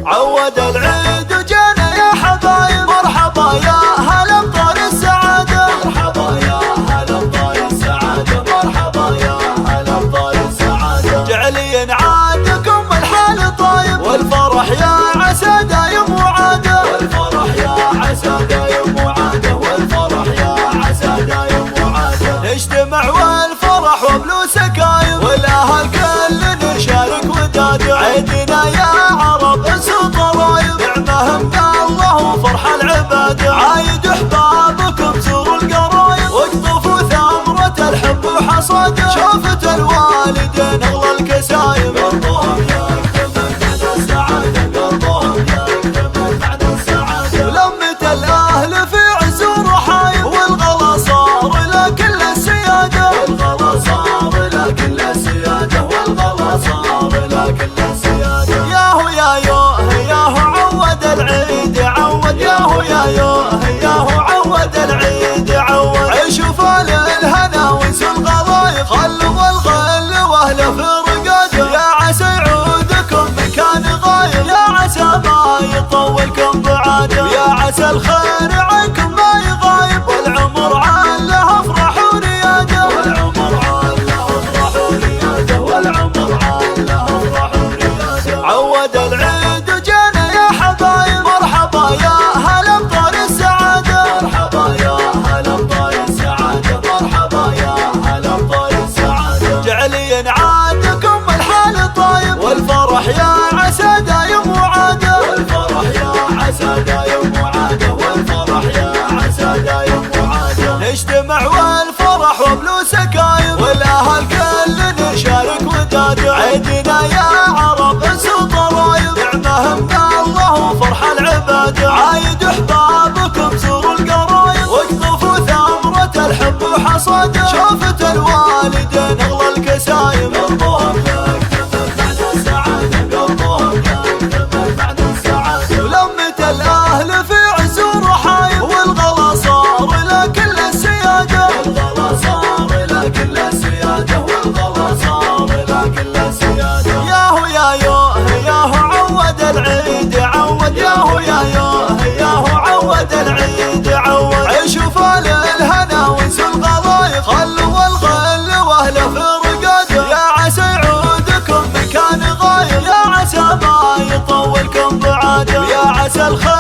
عود العيد وجانا يا حبايب، مرحبا يا هلا بطار السعادة، مرحبا يا هلا بطار السعادة، مرحبا يا هلا بطار السعادة. جعلي عادكم الحال طايب، والفرح يا عسى دايم وعادة، والفرح يا عسى دايم وعادة، والفرح يا عسى دايم وعادة. نجتمع والفرح وبلو سكايب، والاهل كل نشارك ودادة، عيدنا يا عرب انسوا طرايب، نعمة من الله وفرح العبادة. عايد احبابكم زوروا القرايب، واقطفوا ثمرة الحب وحصاده، شوفت الوالدين اغلى الكسايب، قلبهم يكتمل بعد السعادة، قلبهم يكتمل بعد السعادة. لمة الاهل في عز ورحايب، والغلا صار لكل السيادة، والغلا صار لكل السيادة، والغلا صار لكل السيادة. ياهو يا يوه ياهو عود العيد عود، ياهو يا يوه ياهو عود العيد عود. عيشوا فال الهنا وانسوا الغلايب، خلوا الغل واهله في رقاده، يا عسى يعودكم مكان غايب، يا عسى ما يطولكم بعاده، يا عسى الخير عنكم ما يغايب، والعمر عاله افرح ورياده، والعمر عاله افرح ورياده، والعمر عاله افرح ورياده. عود العيد وجانا يا حبايب، مرحبا يا هلا بطار السعادة، مرحبا يا هلا بطار السعادة، مرحبا يا هلا بطار السعادة. جعلي عادكم الحال طايب، والفرح يا عسى دايم وعادة، والفرح يا عسى دايم وعادة، والفرح يا عسى دايم وعادة. نجتمع والفرح وبلو سكايب، والاهل كل نشارك ودادة، عيدنا يا عرب انسوا طرايب، نعمة من الله وفرح العبادة. عايد احبابكم زوروا القرايب، واقطفوا ثمرة الحب وحصاده، شوفت الوالدين اغلى الكسايب، قلبهم يكتمل بعد السعادة، قلبهم يكتمل بعد السعادة. ولمة الاهل في عز ورحايب، والغلا صار لكل السيادة، والغلا صار لكل السيادة، والغلا صار لكل السيادة. ياهو يا يوه ياهو عود العيد عود، ياهو يا يوه ياهو عود العيد عود. عيشوا فال الهنا وانسوا الغلايب، خلوا الغل واهله في رقاده، يا عسى يعودكم مكان غايب، يا عسى ما يطولكم بعاده، يا عسى الخير